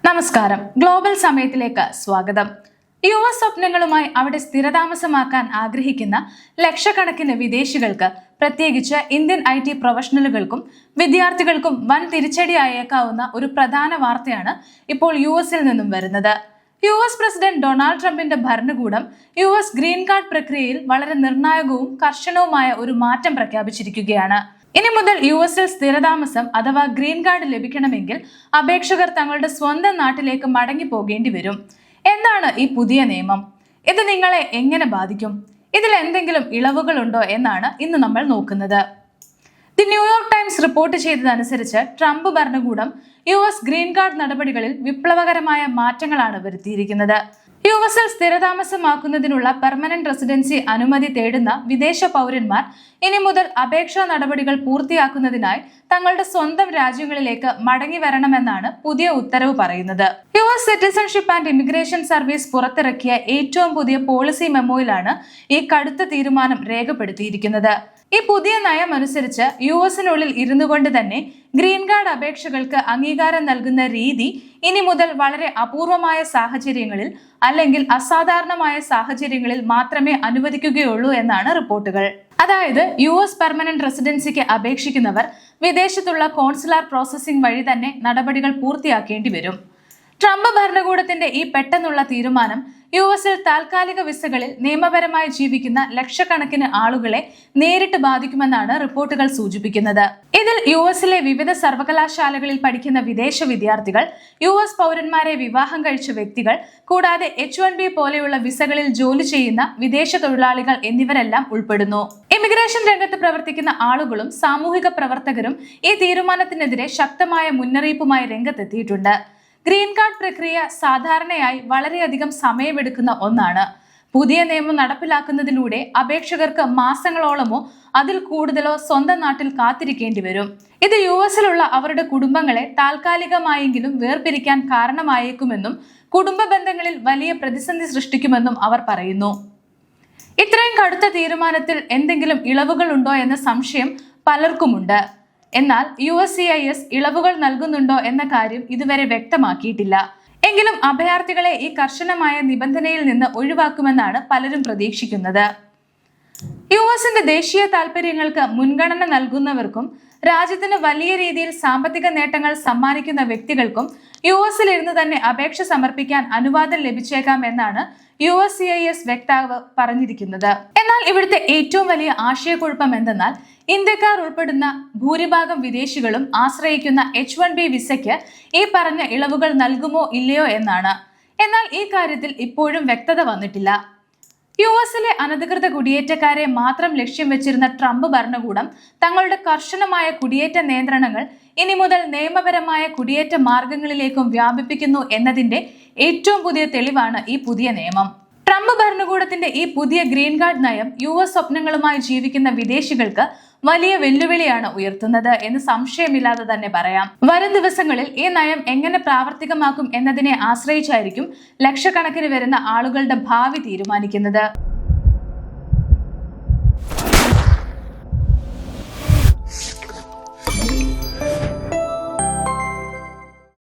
നമസ്കാരം. ഗ്ലോബൽ സമയത്തിലേക്ക് സ്വാഗതം. യുവ സ്വപ്നങ്ങളുമായി അവിടെ സ്ഥിരതാമസമാക്കാൻ ആഗ്രഹിക്കുന്ന ലക്ഷക്കണക്കിന് വിദേശികൾക്ക്, പ്രത്യേകിച്ച് ഇന്ത്യൻ IT പ്രൊഫഷണലുകൾക്കും വിദ്യാർത്ഥികൾക്കും വൻ തിരിച്ചടിയായേക്കാവുന്ന ഒരു പ്രധാന വാർത്തയാണ് ഇപ്പോൾ US-ൽ നിന്നും വരുന്നത്. US പ്രസിഡന്റ് ഡൊണാൾഡ് ട്രംപിന്റെ ഭരണകൂടം US ഗ്രീൻ കാർഡ് പ്രക്രിയയിൽ വളരെ നിർണായകവും കർശനവുമായ ഒരു മാറ്റം പ്രഖ്യാപിച്ചിരിക്കുകയാണ്. ഇനി മുതൽ US-ൽ സ്ഥിരതാമസം അഥവാ ഗ്രീൻ കാർഡ് ലഭിക്കണമെങ്കിൽ അപേക്ഷകർ തങ്ങളുടെ സ്വന്തം നാട്ടിലേക്ക് മടങ്ങി പോകേണ്ടി വരും. എന്താണ് ഈ പുതിയ നിയമം? ഇത് നിങ്ങളെ എങ്ങനെ ബാധിക്കും? ഇതിൽ എന്തെങ്കിലും ഇളവുകളുണ്ടോ എന്നാണ് ഇന്ന് നമ്മൾ നോക്കുന്നത്. ദി ന്യൂയോർക്ക് ടൈംസ് റിപ്പോർട്ട് ചെയ്തതനുസരിച്ച് ട്രംപ് ഭരണകൂടം US ഗ്രീൻ കാർഡ് നടപടികളിൽ വിപ്ലവകരമായ മാറ്റങ്ങളാണ് വരുത്തിയിരിക്കുന്നത്. US-ൽ സ്ഥിരതാമസമാക്കുന്നതിനുള്ള പെർമനന്റ് റെസിഡൻസി അനുമതി തേടുന്ന വിദേശ പൗരന്മാർ ഇനി മുതൽ അപേക്ഷാ നടപടികൾ പൂർത്തിയാക്കുന്നതിനായി തങ്ങളുടെ സ്വന്തം രാജ്യങ്ങളിലേക്ക് മടങ്ങി വരണമെന്നാണ് പുതിയ ഉത്തരവ് പറയുന്നത്. US citizenship and immigration service പുറത്തിറക്കിയ ഏറ്റവും പുതിയ പോളിസി മെമ്മോയിലാണ് ഈ കടുത്ത തീരുമാനം രേഖപ്പെടുത്തിയിരിക്കുന്നത്. ഈ പുതിയ നയം അനുസരിച്ച് US-നുള്ളിൽ ഇരുന്നു കൊണ്ട് തന്നെ ഗ്രീൻ കാർഡ് അപേക്ഷകൾക്ക് അംഗീകാരം നൽകുന്ന രീതി ഇനി മുതൽ വളരെ അപൂർവമായ സാഹചര്യങ്ങളിൽ അല്ലെങ്കിൽ അസാധാരണമായ സാഹചര്യങ്ങളിൽ മാത്രമേ അനുവദിക്കുകയുള്ളൂ എന്നാണ് റിപ്പോർട്ടുകൾ. അതായത് US പെർമനന്റ് റെസിഡൻസിക്ക് അപേക്ഷിക്കുന്നവർ വിദേശത്തുള്ള കോൺസുലാർ പ്രോസസ്സിംഗ് വഴി തന്നെ നടപടികൾ പൂർത്തിയാക്കേണ്ടി വരും. ട്രംപ് ഭരണകൂടത്തിന്റെ ഈ പെട്ടെന്നുള്ള തീരുമാനം US-ൽ താൽക്കാലിക വിസകളിൽ നിയമപരമായി ജീവിക്കുന്ന ലക്ഷക്കണക്കിന് ആളുകളെ നേരിട്ട് ബാധിക്കുമെന്നാണ് റിപ്പോർട്ടുകൾ സൂചിപ്പിക്കുന്നത്. ഇതിൽ US-ലെ വിവിധ സർവകലാശാലകളിൽ പഠിക്കുന്ന വിദേശ വിദ്യാർത്ഥികൾ, US പൗരന്മാരെ വിവാഹം കഴിച്ച വ്യക്തികൾ, കൂടാതെ H-1B പോലെയുള്ള വിസകളിൽ ജോലി ചെയ്യുന്ന വിദേശ തൊഴിലാളികൾ എന്നിവരെല്ലാം ഉൾപ്പെടുന്നു. ഇമിഗ്രേഷൻ രംഗത്ത് പ്രവർത്തിക്കുന്ന ആളുകളും സാമൂഹിക പ്രവർത്തകരും ഈ തീരുമാനത്തിനെതിരെ ശക്തമായ മുന്നറിയിപ്പുമായി രംഗത്തെത്തിയിട്ടുണ്ട്. ഗ്രീൻ കാർഡ് പ്രക്രിയ സാധാരണയായി വളരെയധികം സമയമെടുക്കുന്ന ഒന്നാണ്. പുതിയ നിയമം നടപ്പിലാക്കുന്നതിലൂടെ അപേക്ഷകർക്ക് മാസങ്ങളോളമോ അതിൽ കൂടുതലോ സ്വന്തം നാട്ടിൽ കാത്തിരിക്കേണ്ടി വരും. ഇത് US-ലുള്ള അവരുടെ കുടുംബങ്ങളെ താൽക്കാലികമായെങ്കിലും വേർപിരിക്കാൻ കാരണമായേക്കുമെന്നും കുടുംബ ബന്ധങ്ങളിൽ വലിയ പ്രതിസന്ധി സൃഷ്ടിക്കുമെന്നും അവർ പറയുന്നു. ഇത്രയും കടുത്ത തീരുമാനത്തിൽ എന്തെങ്കിലും ഇളവുകൾ ഉണ്ടോ എന്ന സംശയം പലർക്കുമുണ്ട്. എന്നാൽ USCIS ഇളവുകൾ നൽകുന്നുണ്ടോ എന്ന കാര്യം ഇതുവരെ വ്യക്തമാക്കിയിട്ടില്ല. എങ്കിലും അഭയാർത്ഥികളെ ഈ കർശനമായ നിബന്ധനയിൽ നിന്ന് ഒഴിവാക്കുമെന്നാണ് പലരും പ്രതീക്ഷിക്കുന്നത്. US-ന്റെ ദേശീയ താൽപര്യങ്ങൾക്ക് മുൻഗണന നൽകുന്നവർക്കും രാജ്യത്തിന് വലിയ രീതിയിൽ സാമ്പത്തിക നേട്ടങ്ങൾ സമ്മാനിക്കുന്ന വ്യക്തികൾക്കും US-ൽ ഇരുന്ന് തന്നെ അപേക്ഷ സമർപ്പിക്കാൻ അനുവാദം ലഭിച്ചേക്കാം എന്നാണ് USCIS വക്താവ് പറഞ്ഞിരിക്കുന്നത്. എന്നാൽ ഇവിടുത്തെ ഏറ്റവും വലിയ ആശയക്കുഴപ്പം എന്തെന്നാൽ ഇന്ത്യക്കാർ ഉൾപ്പെടുന്ന ഭൂരിഭാഗം വിദേശികളും ആശ്രയിക്കുന്ന H-1B വിസയ്ക്ക് ഈ പറഞ്ഞ ഇളവുകൾ നൽകുമോ ഇല്ലയോ എന്നാണ്. എന്നാൽ ഈ കാര്യത്തിൽ ഇപ്പോഴും വ്യക്തത വന്നിട്ടില്ല. US-ലെ അനധികൃത കുടിയേറ്റക്കാരെ മാത്രം ലക്ഷ്യം വെച്ചിരുന്ന ട്രംപ് ഭരണകൂടം തങ്ങളുടെ കർശനമായ കുടിയേറ്റ നിയന്ത്രണങ്ങൾ ഇനി മുതൽ നിയമപരമായ കുടിയേറ്റ മാർഗങ്ങളിലേക്കും വ്യാപിപ്പിക്കുന്നു എന്നതിന്റെ ഏറ്റവും പുതിയ തെളിവാണ് ഈ പുതിയ നിയമം. ട്രംപ് ഭരണകൂടത്തിന്റെ ഈ പുതിയ ഗ്രീൻ കാർഡ് നയം US സ്വപ്നങ്ങളുമായി ജീവിക്കുന്ന വിദേശികൾക്ക് വലിയ വെല്ലുവിളിയാണ് ഉയർത്തുന്നത് എന്ന് സംശയമില്ലാതെ തന്നെ പറയാം. വരും ദിവസങ്ങളിൽ ഈ നയം എങ്ങനെ പ്രാവർത്തികമാക്കും എന്നതിനെ ആശ്രയിച്ചായിരിക്കും ലക്ഷക്കണക്കിന് വരുന്ന ആളുകളുടെ ഭാവി തീരുമാനിക്കുന്നത്.